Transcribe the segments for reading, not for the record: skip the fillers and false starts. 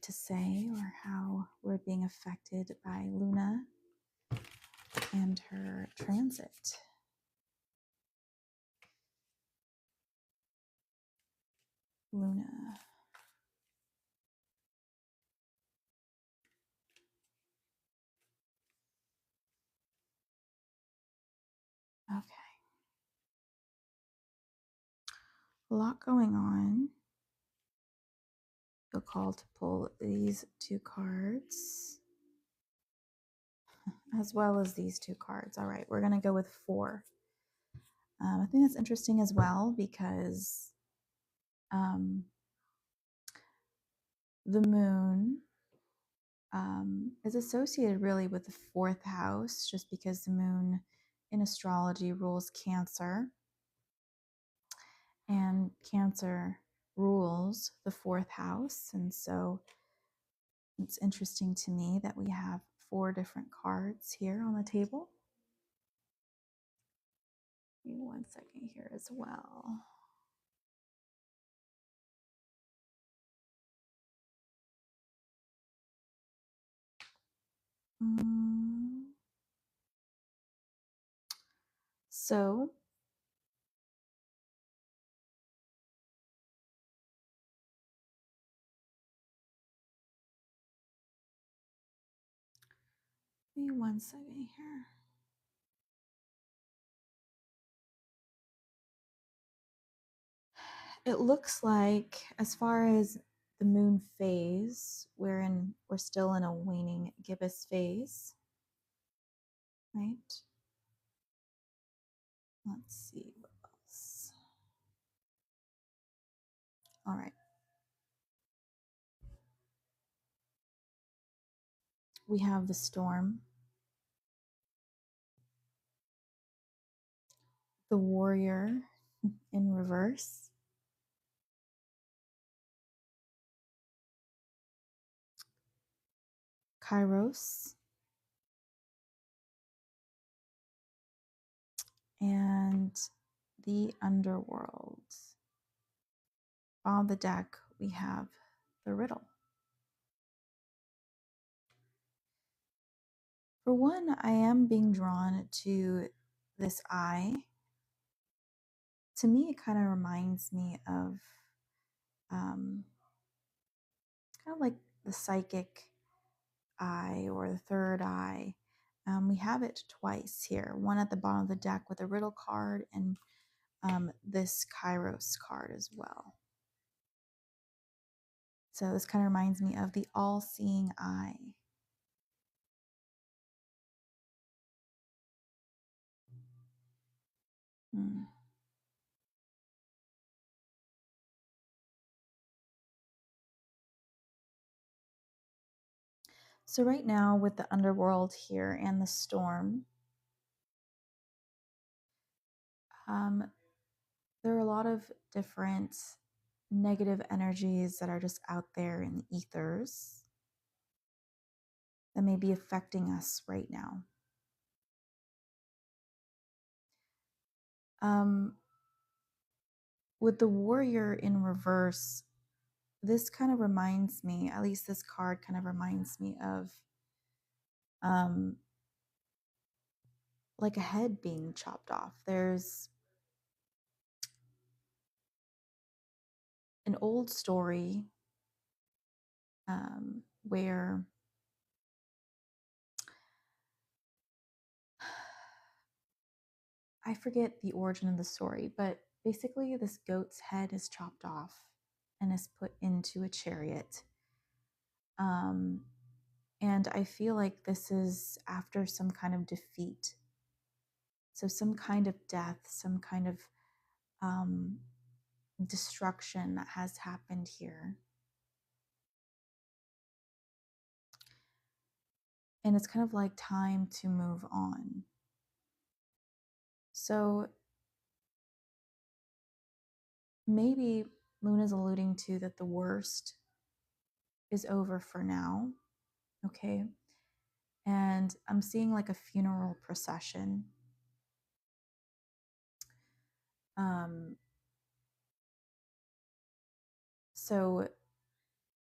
to say, or how we're being affected by Luna and her transit. Luna. Okay. A lot going on. Feel called to pull these two cards as well as these two cards. All right, we're going to go with 4. I think that's interesting as well because the moon is associated really with the 4th house, just because the moon in astrology rules Cancer, and Cancer rules the 4th house. And so it's interesting to me that we have 4 different cards here on the table. Give me 1 second here as well. So give me 1 second here. It looks like, as far as the moon phase, we're still in a waning gibbous phase, right? Let's see what else. All right. We have the storm, the warrior in reverse, Kairos, and the underworld. On the deck, we have the riddle. For one, I am being drawn to this eye. To me, it kind of reminds me of kind of like the psychic eye or the third eye. We have it twice here, one at the bottom of the deck with a riddle card, and this Kairos card as well. So this kind of reminds me of the all-seeing eye. So right now with the underworld here and the storm, there are a lot of different negative energies that are just out there in the ethers that may be affecting us right now. With the warrior in reverse, this kind of reminds me, at least this card kind of reminds me of like a head being chopped off. There's an old story where I forget the origin of the story, but basically this goat's head is chopped off and is put into a chariot. And I feel like this is after some kind of defeat. So some kind of death, some kind of destruction that has happened here. And it's kind of like time to move on. So maybe Luna's alluding to that the worst is over for now, okay? And I'm seeing like a funeral procession. So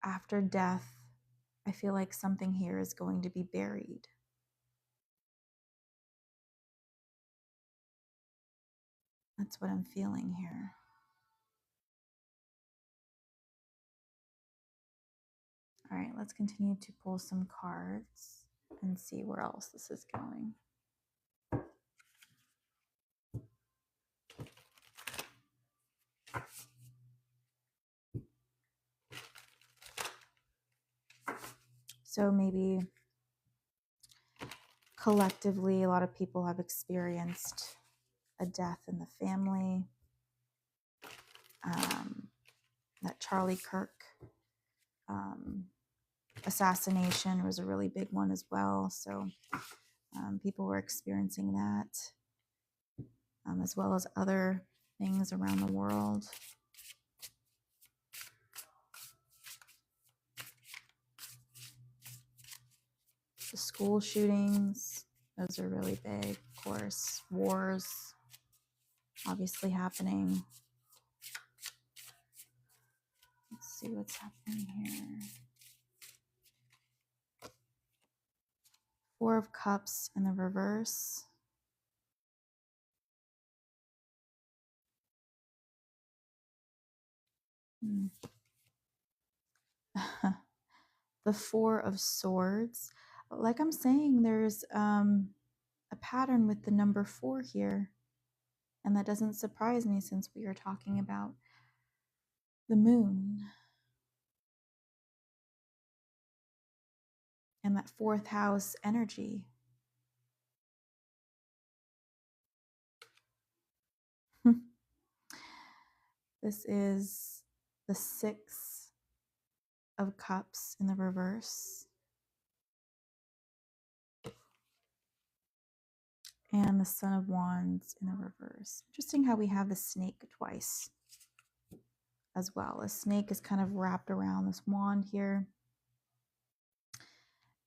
after death, I feel like something here is going to be buried. That's what I'm feeling here. All right, let's continue to pull some cards and see where else this is going. So maybe collectively, a lot of people have experienced a death in the family. That Charlie Kirk assassination was a really big one as well. So people were experiencing that, as well as other things around the world. The school shootings, those are really big, of course. Wars, obviously happening. Let's see what's happening here. Four of Cups in the reverse. The Four of Swords. Like I'm saying, there's a pattern with the number 4 here. And that doesn't surprise me since we are talking about the moon and that 4th house energy. This is the 6 of Cups in the reverse and the Son of Wands in the reverse. Interesting how we have the snake twice as well. A snake is kind of wrapped around this wand here.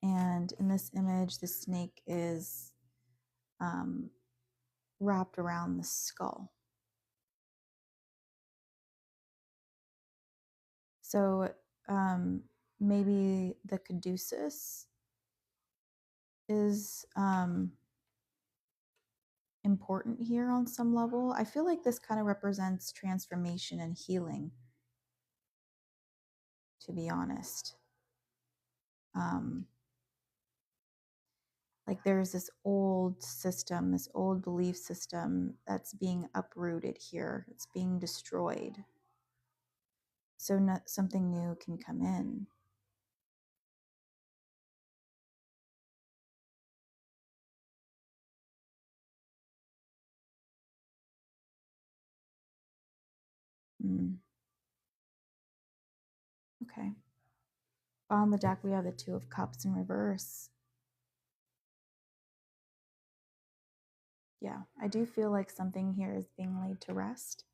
And in this image, the snake is wrapped around the skull. So maybe the caduceus is important here on some level. I feel like this kind of represents transformation and healing, to be honest. Like there's this old system, this old belief system that's being uprooted here. It's being destroyed. So something new can come in. Okay. On the deck, we have the Two of Cups in reverse. Yeah, I do feel like something here is being laid to rest.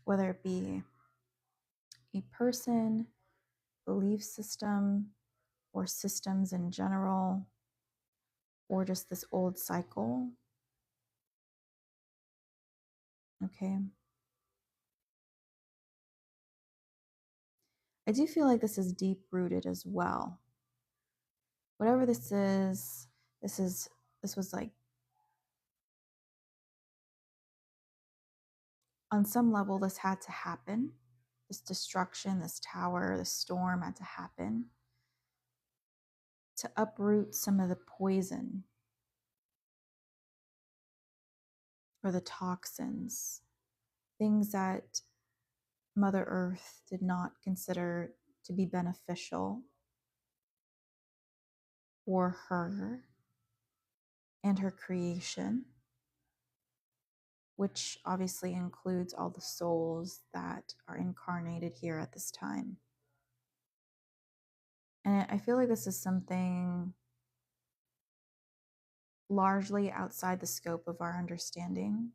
Whether it be a person, belief system, or systems in general, or just this old cycle. Okay. I do feel like this is deep rooted as well. Whatever this was like, on some level, this had to happen. This destruction, this tower, this storm had to happen to uproot some of the poison or the toxins, things that Mother Earth did not consider to be beneficial for her and her creation, which obviously includes all the souls that are incarnated here at this time. And I feel like this is something largely outside the scope of our understanding.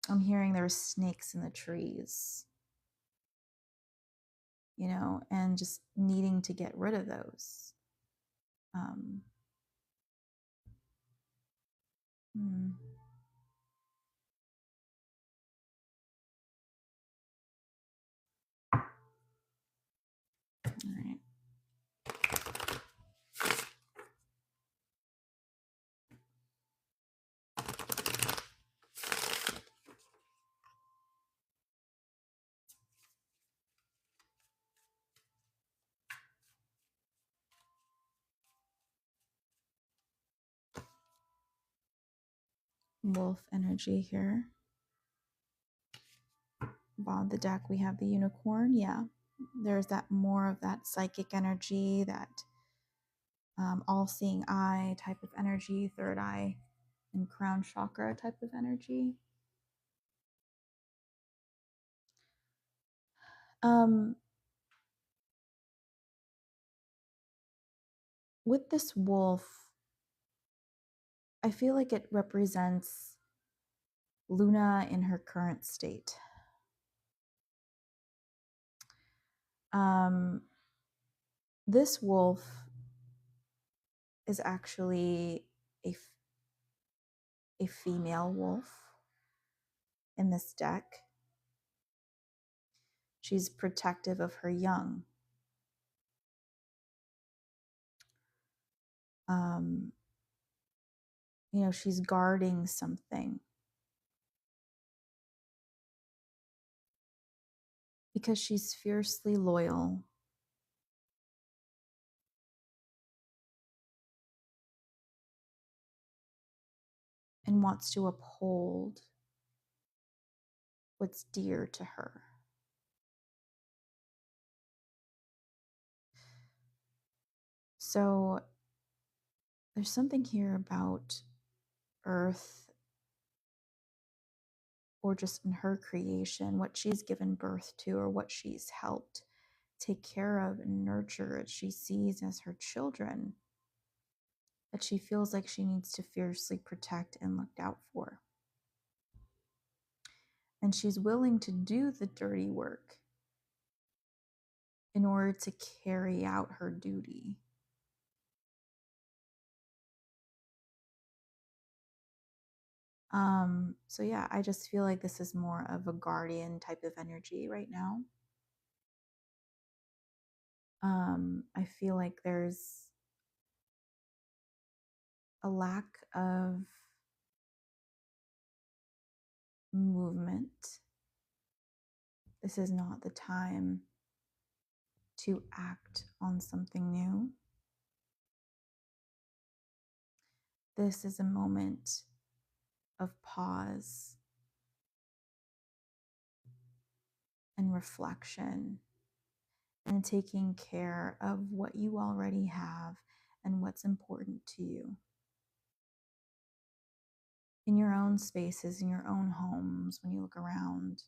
I'm hearing there's snakes in the trees, you know, and just needing to get rid of those. wolf energy here. Bottom of the deck, we have the unicorn. Yeah, there's that more of that psychic energy, that all-seeing eye type of energy, third eye and crown chakra type of energy. With this wolf, I feel like it represents Luna in her current state. This wolf is actually a female wolf in this deck. She's protective of her young. You know, she's guarding something because she's fiercely loyal. And wants to uphold what's dear to her. So there's something here about Earth, or just in her creation, what she's given birth to, or what she's helped take care of and nurture, as she sees as her children, that she feels like she needs to fiercely protect and look out for. And she's willing to do the dirty work in order to carry out her duty. So yeah, I just feel like this is more of a guardian type of energy right now. I feel like there's a lack of movement. This is not the time to act on something new. This is a moment of pause and reflection, and taking care of what you already have and what's important to you. In your own spaces, in your own homes, when you look around,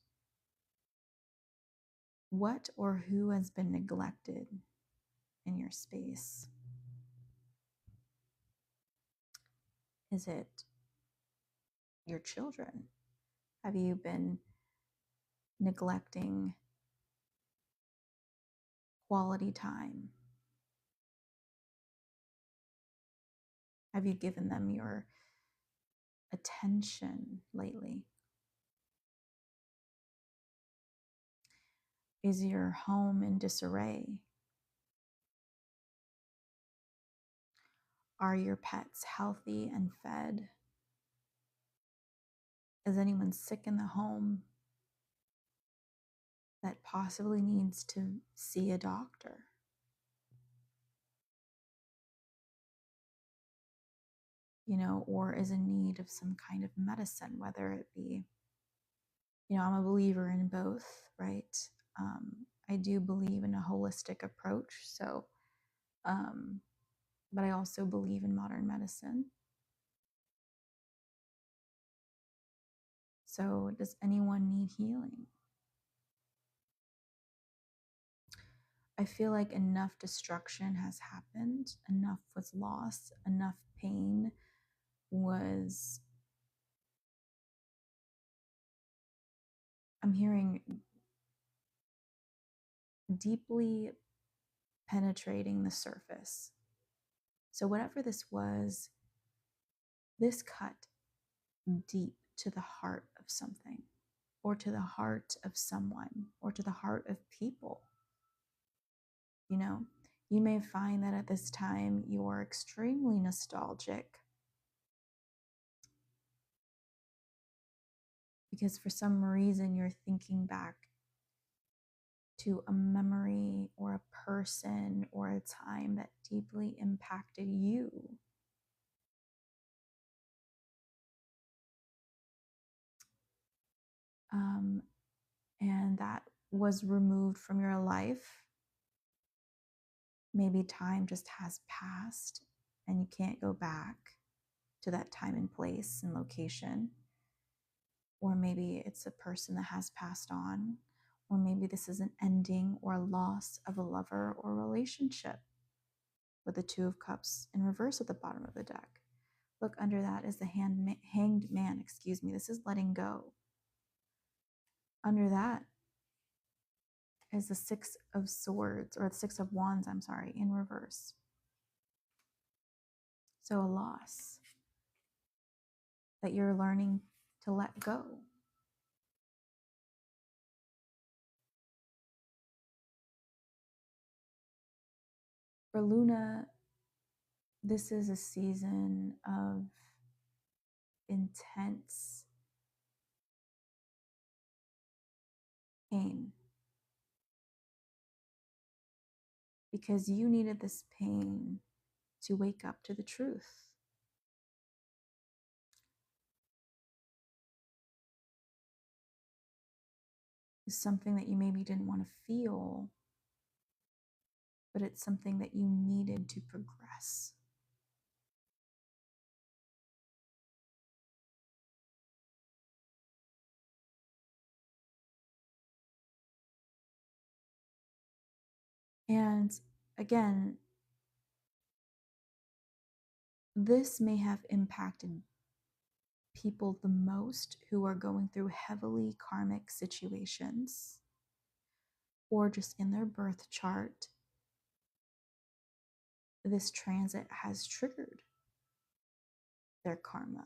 what or who has been neglected in your space? Is it your children? Have you been neglecting quality time? Have you given them your attention lately? Is your home in disarray? Are your pets healthy and fed? Is anyone sick in the home that possibly needs to see a doctor? You know, or is in need of some kind of medicine, whether it be, you know, I'm a believer in both, right? I do believe in a holistic approach. So, but I also believe in modern medicine. So, does anyone need healing? I feel like enough destruction has happened, enough was lost, enough pain was, I'm hearing, deeply penetrating the surface. So, whatever this was, this cut deep to the heart of something, or to the heart of someone, or to the heart of people. You know, you may find that at this time you're extremely nostalgic because for some reason you're thinking back to a memory or a person or a time that deeply impacted you. and that was removed from your life. Maybe time just has passed and you can't go back to that time and place and location. Or maybe it's a person that has passed on. Or maybe this is an ending or a loss of a lover or relationship, with the Two of Cups in reverse at the bottom of the deck. Look, under that is the hanged man, excuse me. This is letting go. Under that is the Six of Swords, or the Six of Wands, I'm sorry, in reverse. So a loss that you're learning to let go. For Luna, this is a season of intense pain, because you needed this pain to wake up to the truth. It's something that you maybe didn't want to feel, but it's something that you needed to progress. And again, this may have impacted people the most who are going through heavily karmic situations, or just in their birth chart. This transit has triggered their karma.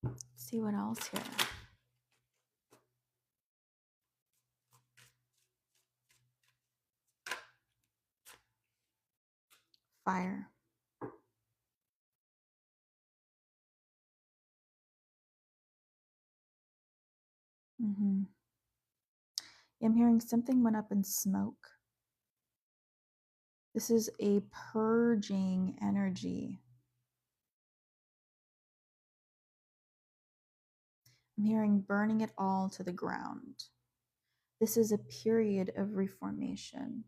Let's see what else here. Fire. I'm hearing something went up in smoke. This is a purging energy. I'm hearing burning it all to the ground. This is a period of reformation.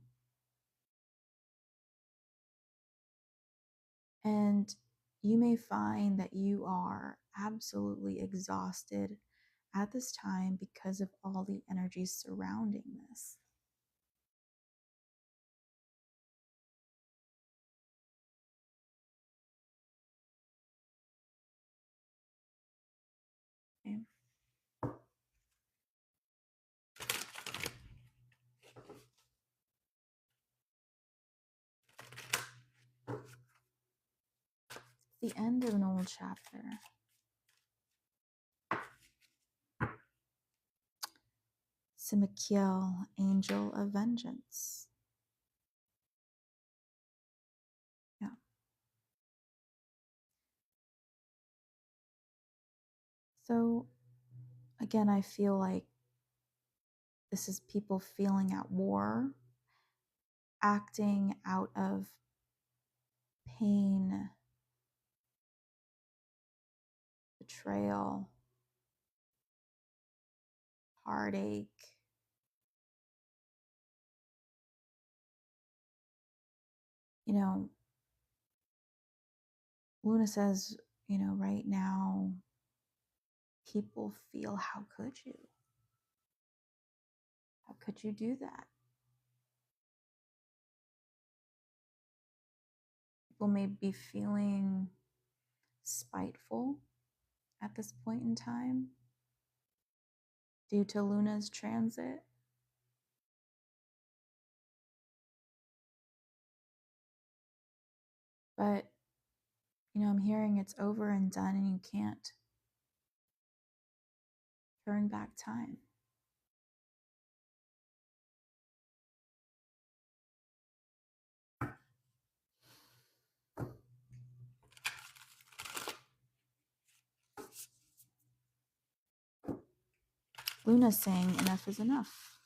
And you may find that you are absolutely exhausted at this time because of all the energies surrounding this. Okay. The end of an old chapter. Simikiel, Angel of Vengeance. Yeah. So again, I feel like this is people feeling at war, acting out of pain, betrayal, heartache. You know, Luna says, right now, people feel, how could you? How could you do that? People may be feeling spiteful at this point in time due to Luna's transit. But, I'm hearing it's over and done and you can't turn back time. Luna's saying enough is enough.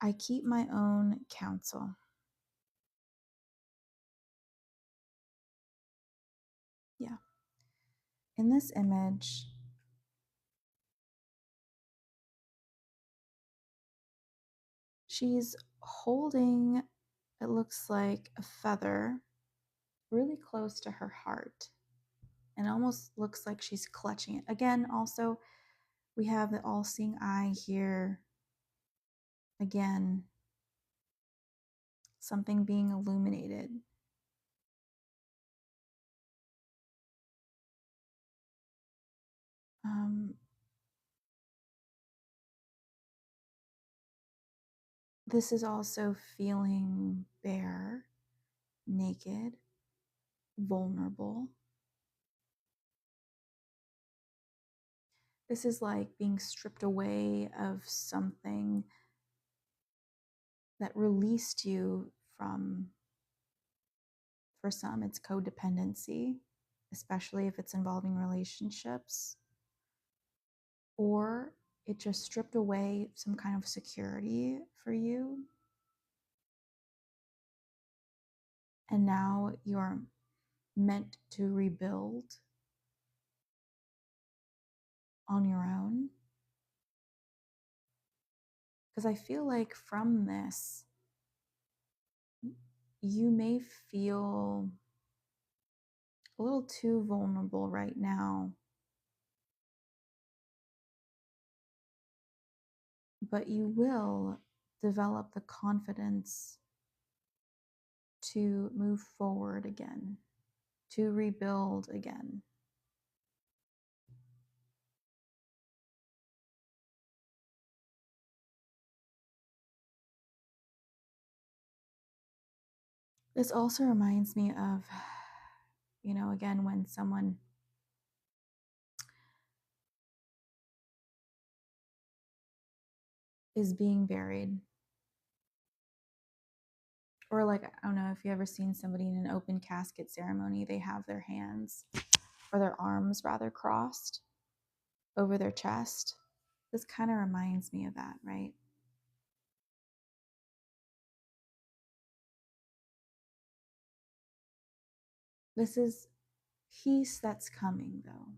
I keep my own counsel. Yeah. In this image, she's holding, it looks like a feather really close to her heart. And it almost looks like she's clutching it. Again, also, we have the all-seeing eye here. Again, something being illuminated. This is also feeling bare, naked, vulnerable. This is like being stripped away of something that released you from, for some, it's codependency, especially if it's involving relationships, or it just stripped away some kind of security for you. And now you're meant to rebuild on your own. Because I feel like from this, you may feel a little too vulnerable right now, but you will develop the confidence to move forward again, to rebuild again. This also reminds me of, again, when someone is being buried, or like, I don't know if you ever seen somebody in an open casket ceremony, they have their hands, or their arms rather, crossed over their chest. This kind of reminds me of that, right? This is peace that's coming, though.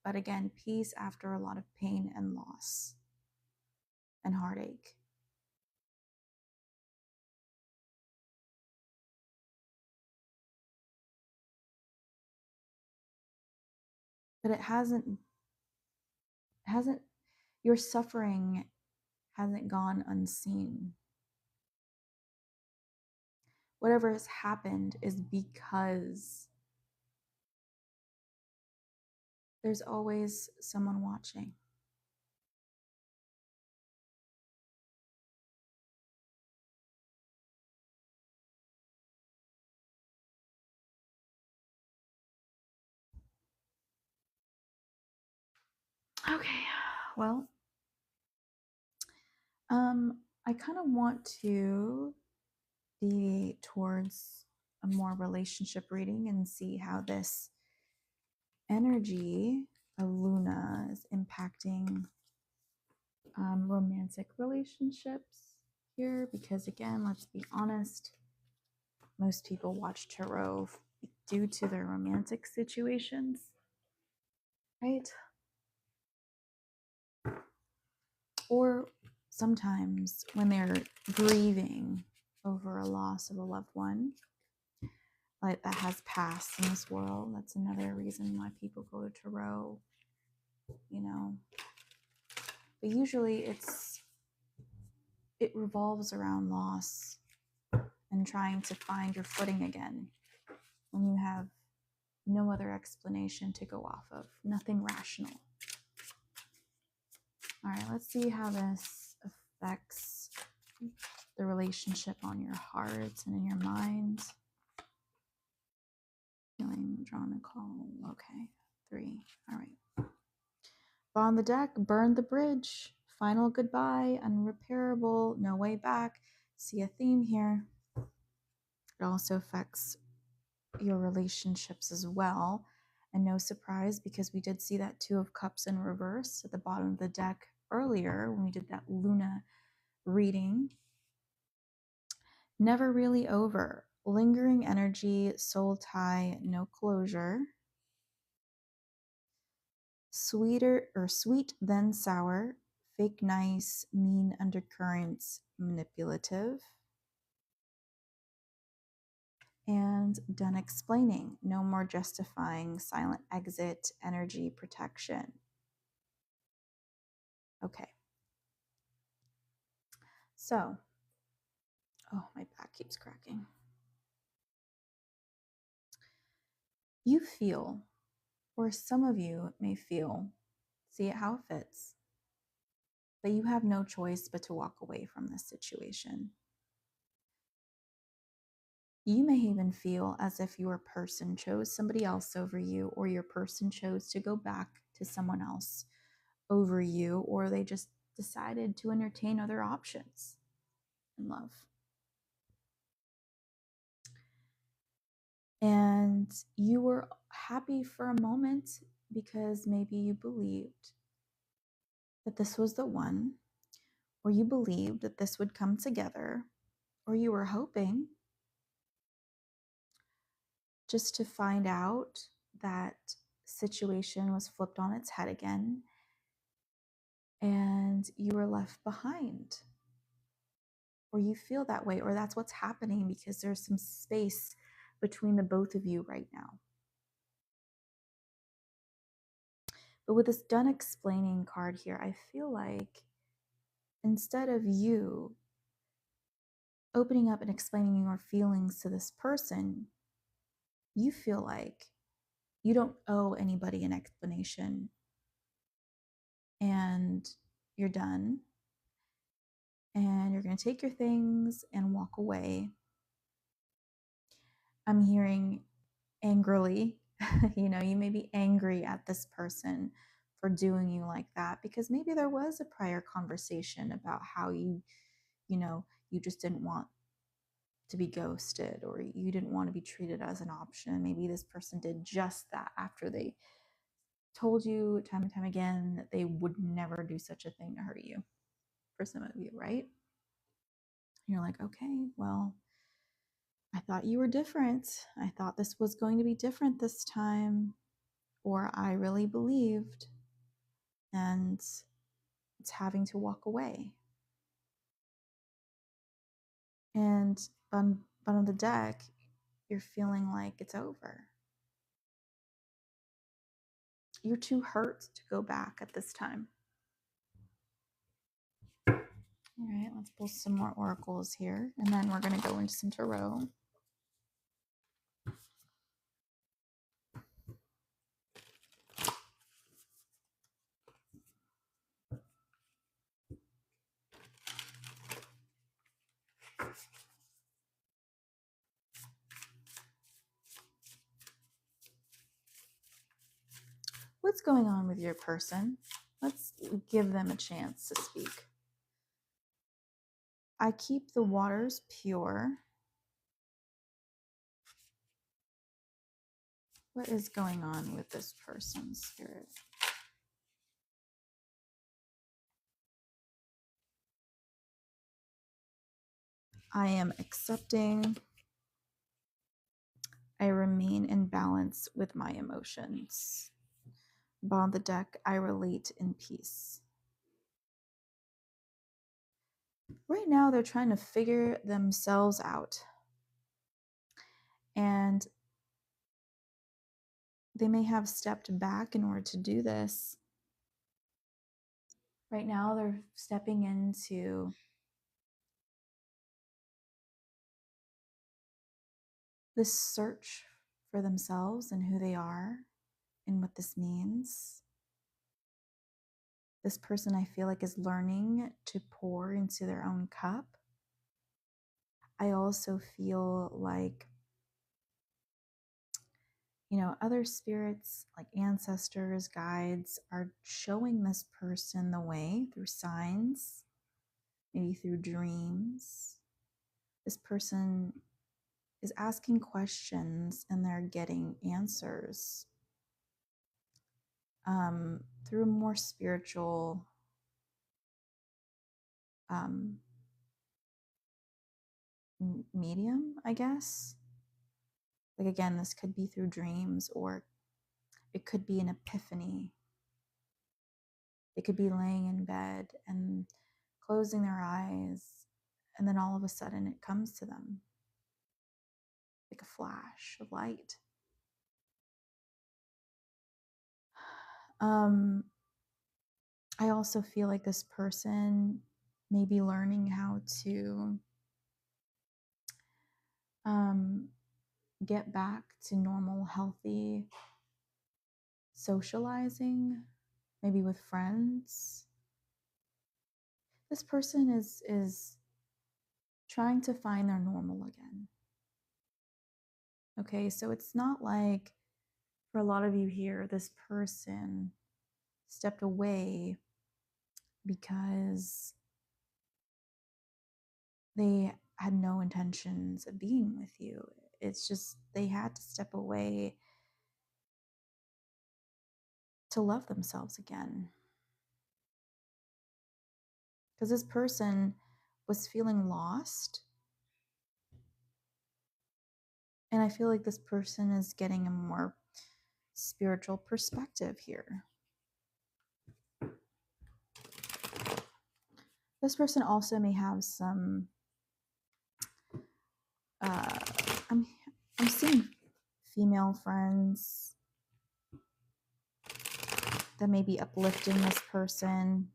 But again, peace after a lot of pain and loss and heartache. But it hasn't, your suffering hasn't gone unseen. Whatever has happened is because there's always someone watching. Okay, well, I kind of want to deviate towards a more relationship reading and see how this energy of Luna is impacting romantic relationships here, because again, let's be honest, most people watch tarot due to their romantic situations, right? Or sometimes when they're grieving over a loss of a loved one, like that has passed in this world. That's another reason why people go to tarot, but usually it revolves around loss and trying to find your footing again when you have no other explanation to go off of, nothing rational. All right, let's see how this affects the relationship on your heart and in your mind. Feeling drawn to call. Okay, 3. All right. On the deck, burn the bridge. Final goodbye, unrepairable, no way back. See a theme here. It also affects your relationships as well. And no surprise, because we did see that 2 of Cups in reverse at the bottom of the deck earlier when we did that Luna reading. Never really over. Lingering energy, soul tie, no closure. Sweet then sour. Fake nice, mean undercurrents, manipulative. And done explaining. No more justifying, silent exit, energy protection. Okay. So, oh, my back keeps cracking. You feel, or some of you may feel, see it how it fits, that you have no choice but to walk away from this situation. You may even feel as if your person chose somebody else over you, or your person chose to go back to someone else over you, or they just decided to entertain other options in love. And you were happy for a moment because maybe you believed that this was the one, or you believed that this would come together, or you were hoping just to find out that situation was flipped on its head again and you were left behind. Or you feel that way, or that's what's happening because there's some space between the both of you right now. But with this done explaining card here, I feel like instead of you opening up and explaining your feelings to this person, you feel like you don't owe anybody an explanation and you're done and you're going to take your things and walk away. I'm hearing angrily, you may be angry at this person for doing you like that because maybe there was a prior conversation about how you just didn't want to be ghosted, or you didn't want to be treated as an option. Maybe this person did just that after they told you time and time again that they would never do such a thing to hurt you. For some of you, right? You're like, okay, well, I thought you were different. I thought this was going to be different this time, or I really believed, and it's having to walk away. And on the deck, you're feeling like it's over. You're too hurt to go back at this time. All right, let's pull some more oracles here, and then we're going to go into some tarot. What's going on with your person? Let's give them a chance to speak. I keep the waters pure. What is going on with this person's spirit? I am accepting. I remain in balance with my emotions. On the deck, I relate in peace. Right now, they're trying to figure themselves out. And they may have stepped back in order to do this. Right now, they're stepping into this search for themselves and who they are and what this means. This person, I feel like, is learning to pour into their own cup. I also feel like, other spirits like ancestors, guides are showing this person the way through signs, maybe through dreams. This person is asking questions and they're getting answers through a more spiritual medium, I guess. Like, again, this could be through dreams, or it could be an epiphany. They could be laying in bed and closing their eyes, and then all of a sudden it comes to them like a flash of light. I also feel like this person may be learning how to get back to normal, healthy socializing, maybe with friends. This person is trying to find their normal again. Okay, so it's not like, for a lot of you here, this person stepped away because they had no intentions of being with you. It's just they had to step away to love themselves again. Because this person was feeling lost. And I feel like this person is getting a more spiritual perspective here. This person also may have some, I'm seeing female friends that may be uplifting this person.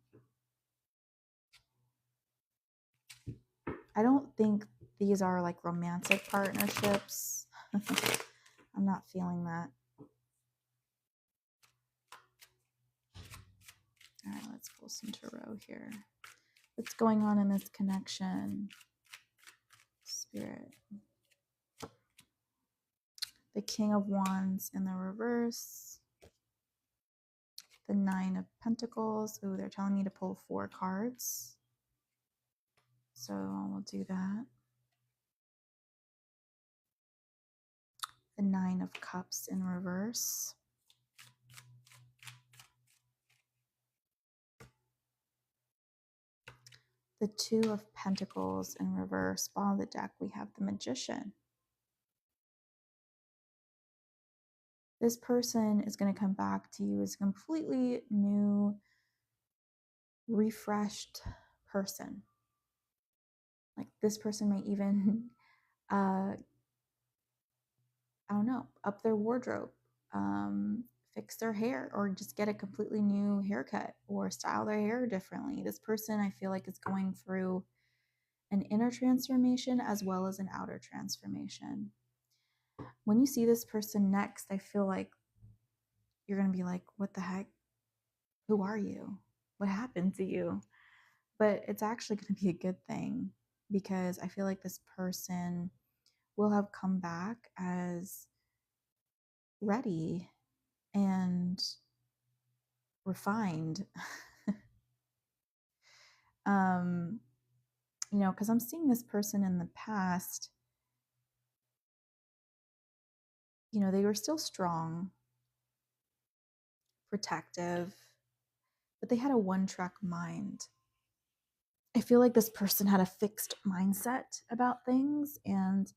I don't think these are like romantic partnerships. I'm not feeling that. All right, let's pull some tarot here. What's going on in this connection? Spirit. The King of Wands in the reverse. The Nine of Pentacles. Ooh, they're telling me to pull 4 cards. So we'll do that. The Nine of Cups in reverse. The Two of Pentacles in reverse. Bottom of the deck, we have the Magician. This person is going to come back to you as a completely new, refreshed person. Like, this person may even, I don't know, up their wardrobe, fix their hair, or just get a completely new haircut, or style their hair differently. This person, I feel like, is going through an inner transformation as well as an outer transformation. When you see this person next, I feel like you're going to be like, what the heck? Who are you? What happened to you? But it's actually going to be a good thing, because I feel like this person will have come back as ready and refined. You know, because I'm seeing this person in the past, you know, they were still strong, protective, but they had a one-track mind. I feel like this person had a fixed mindset about things, and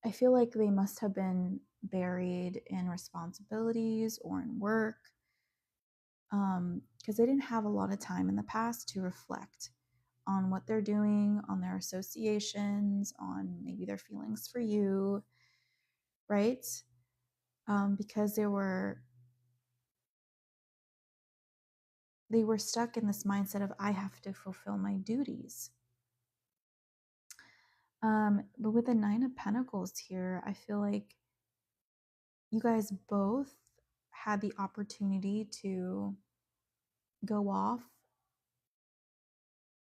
I feel like they must have been buried in responsibilities or in work, because they didn't have a lot of time in the past to reflect on what they're doing, on their associations, on maybe their feelings for you, right? Because they were stuck in this mindset of, I have to fulfill my duties. But with the Nine of Pentacles here, I feel like you guys both had the opportunity to go off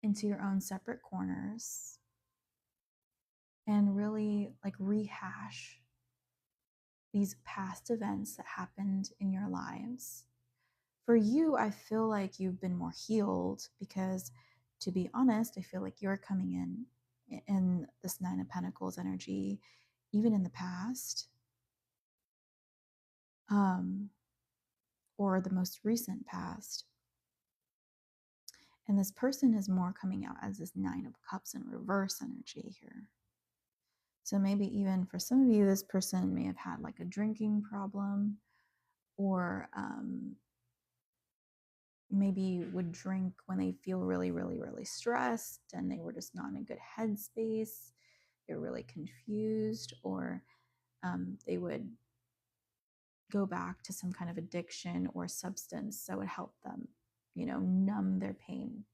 into your own separate corners and really like rehash these past events that happened in your lives. For you, I feel like you've been more healed, because, to be honest, I feel like you're coming in this Nine of Pentacles energy, even in the past, or the most recent past. And this person is more coming out as this Nine of Cups in reverse energy here. So maybe even for some of you, this person may have had like a drinking problem, or maybe would drink when they feel really, really, really stressed and they were just not in a good headspace. They're really confused, or they would go back to some kind of addiction or substance that would help them, numb their pain.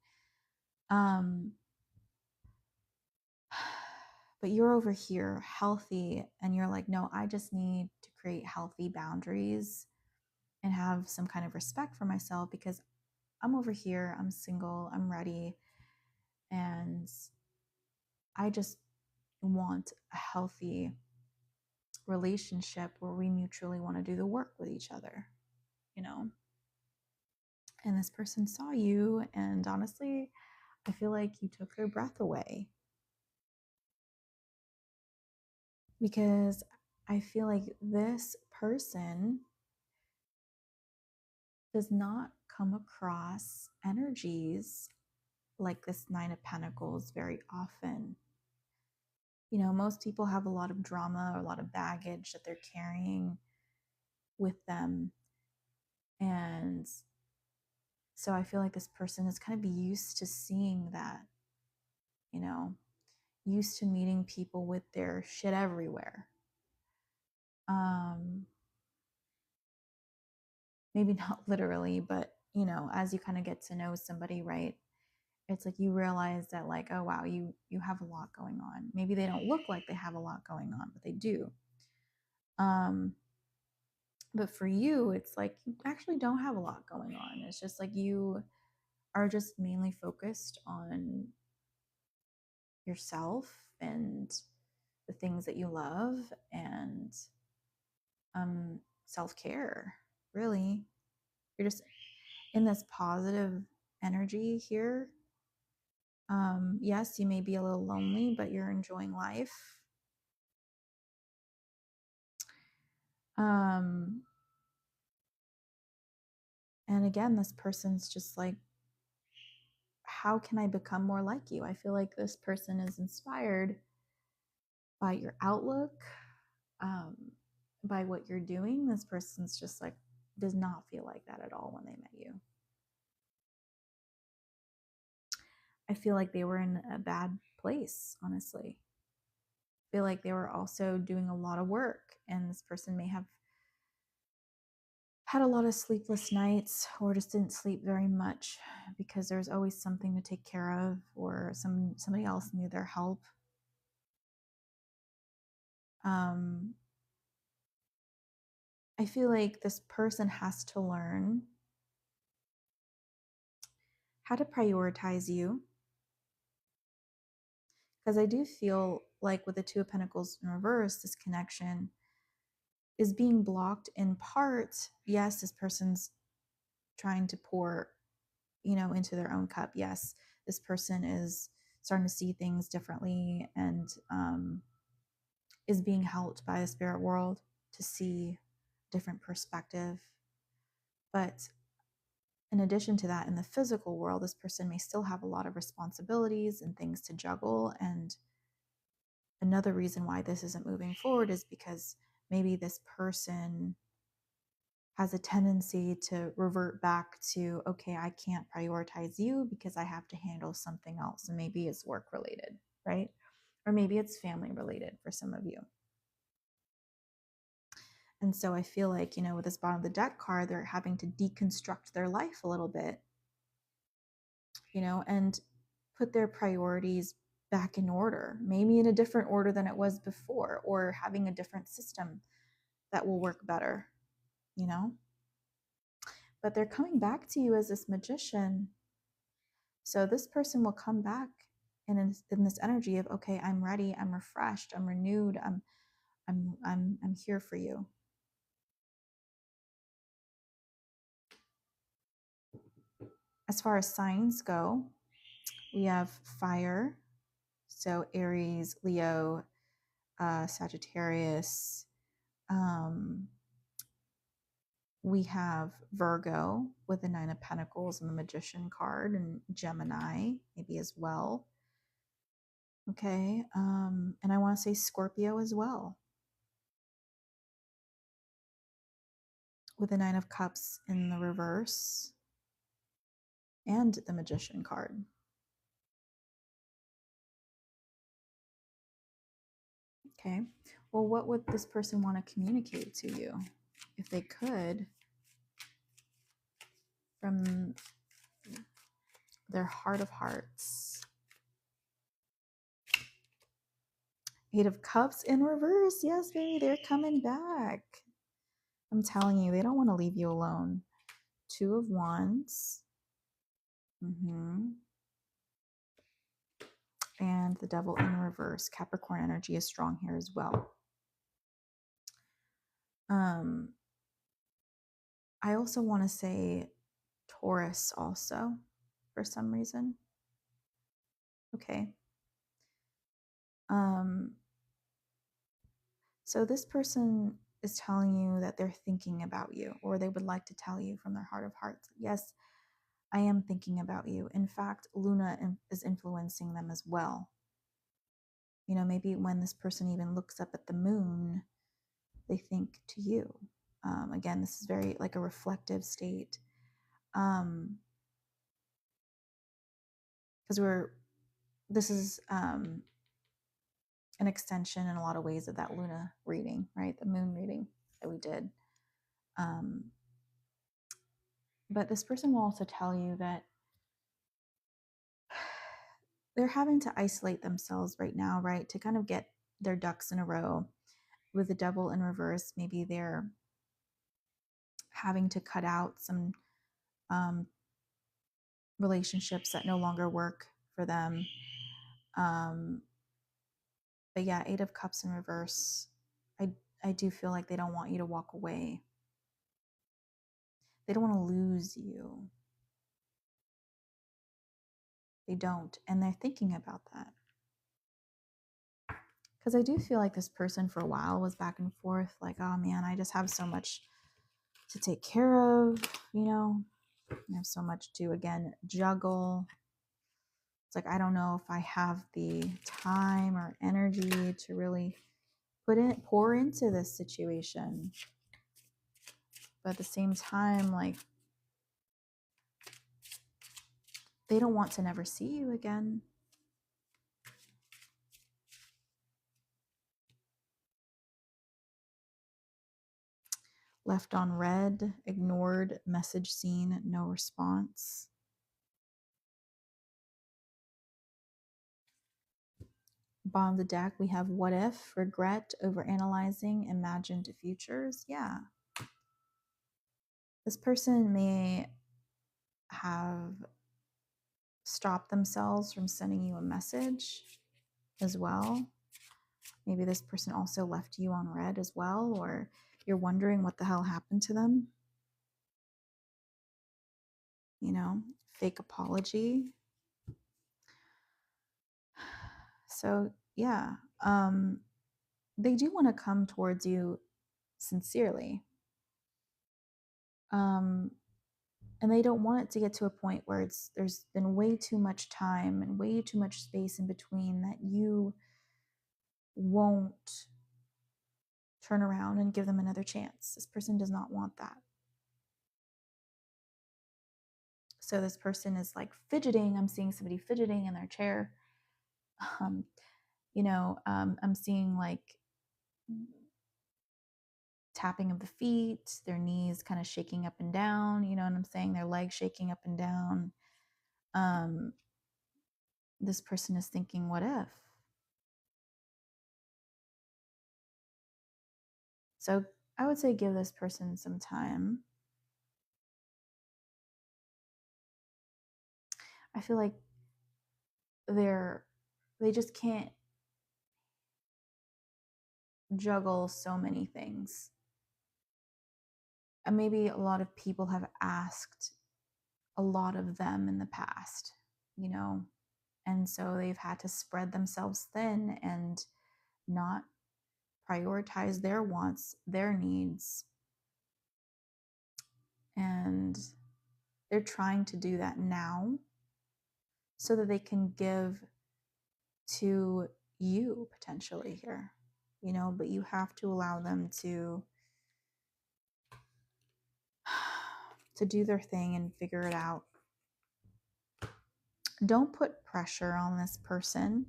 But you're over here healthy, and you're like, no, I just need to create healthy boundaries and have some kind of respect for myself, because I'm over here, I'm single, I'm ready, and I just want a healthy relationship where we mutually want to do the work with each other, you know? And this person saw you, and honestly, I feel like you took their breath away, because I feel like this person does not come across energies like this Nine of Pentacles very often. Most people have a lot of drama or a lot of baggage that they're carrying with them. And so I feel like this person is kind of used to seeing that, used to meeting people with their shit everywhere. Maybe not literally, but, as you kind of get to know somebody, right? It's like you realize that, like, oh wow, you have a lot going on. Maybe they don't look like they have a lot going on, but they do. But for you, it's like you actually don't have a lot going on. It's just like you are just mainly focused on yourself and the things that you love, and self-care. Really, you're just in this positive energy here. Yes, you may be a little lonely, but you're enjoying life. And again, this person's just like, how can I become more like you? I feel like this person is inspired by your outlook, um, by what you're doing. This person's just like, does not feel like that at all when they met you. I feel like they were in a bad place, honestly. I feel like they were also doing a lot of work, and this person may have had a lot of sleepless nights, or just didn't sleep very much because there's always something to take care of, or somebody else needed their help. I feel like this person has to learn how to prioritize you, because I do feel like with the Two of Pentacles in reverse, this connection is being blocked in part. Yes, this person's trying to pour, into their own cup. Yes, this person is starting to see things differently, and is being helped by the spirit world to see different perspective. But in addition to that, in the physical world, this person may still have a lot of responsibilities and things to juggle. And another reason why this isn't moving forward is because maybe this person has a tendency to revert back to, okay, I can't prioritize you because I have to handle something else. And maybe it's work related, right? Or maybe it's family related for some of you. And so I feel like, with this bottom of the deck card, they're having to deconstruct their life a little bit, and put their priorities back in order, maybe in a different order than it was before, or having a different system that will work better, But they're coming back to you as this magician. So this person will come back in this energy of, okay, I'm ready, I'm refreshed, I'm renewed, I'm here for you. As far as signs go, we have fire, so Aries, Leo, Sagittarius. We have Virgo with the Nine of Pentacles and the Magician card, and Gemini maybe as well. Okay. And I want to say Scorpio as well, with the Nine of Cups in the reverse and the Magician card. Okay. Well, what would this person want to communicate to you if they could from their heart of hearts? Eight of Cups in reverse. Yes, baby, they're coming back. I'm telling you, they don't want to leave you alone. Two of Wands. And the Devil in reverse. Capricorn energy is strong here as well. I also want to say Taurus also for some reason. Okay. So this person is telling you that they're thinking about you, or they would like to tell you from their heart of hearts, yes, I am thinking about you. In fact, Luna is influencing them as well. You know, maybe when this person even looks up at the moon, they think to you. Again, this is very like a reflective state. Because this is an extension in a lot of ways of that Luna reading, right? The moon reading that we did. But this person will also tell you that they're having to isolate themselves right now, right? To kind of get their ducks in a row. With the Devil in reverse, maybe they're having to cut out some relationships that no longer work for them. But yeah, Eight of Cups in reverse. I do feel like they don't want you to walk away. They don't want to lose you. They don't. And they're thinking about that. Because I do feel like this person for a while was back and forth, like, oh man, I just have so much to take care of, you know, I have so much to, again, juggle. It's like, I don't know if I have the time or energy to really pour into this situation. But at the same time, like, they don't want to never see you again. Left on red, ignored, message seen, no response. Bottom of the deck, we have what if, regret, overanalyzing, imagined futures. Yeah. This person may have stopped themselves from sending you a message as well. Maybe this person also left you on red as well, or you're wondering what the hell happened to them. You know, fake apology. So yeah, they do want to come towards you sincerely. And they don't want it to get to a point where there's been way too much time and way too much space in between that you won't turn around and give them another chance. This person does not want that. So this person is like fidgeting. I'm seeing somebody fidgeting in their chair. I'm seeing like tapping of the feet, their knees kind of shaking up and down, you know what I'm saying? Their legs shaking up and down. This person is thinking, what if? So I would say give this person some time. I feel like they just can't juggle so many things. And maybe a lot of people have asked a lot of them in the past, you know, and so they've had to spread themselves thin and not prioritize their wants, their needs. And they're trying to do that now so that they can give to you potentially here, you know, but you have to allow them to do their thing and figure it out. Don't put pressure on this person,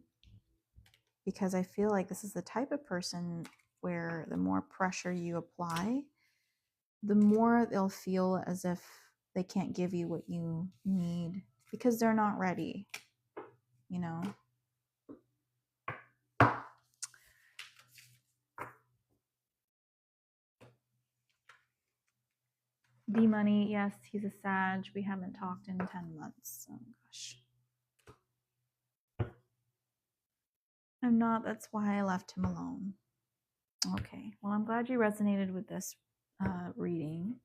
because I feel like this is the type of person where the more pressure you apply, the more they'll feel as if they can't give you what you need because they're not ready, you know. D Money, yes, he's a Sag. We haven't talked in 10 months. Oh gosh. I'm not. That's why I left him alone. Okay. Well, I'm glad you resonated with this reading.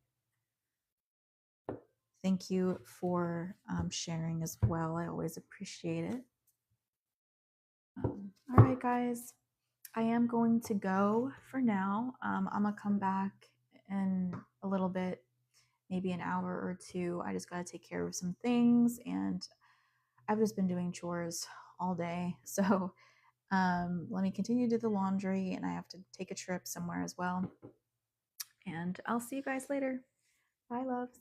Thank you for sharing as well. I always appreciate it. All right, guys. I am going to go for now. I'm going to come back in a little bit, maybe an hour or two. I just got to take care of some things, and I've just been doing chores all day. So let me continue to do the laundry, and I have to take a trip somewhere as well. And I'll see you guys later. Bye, loves.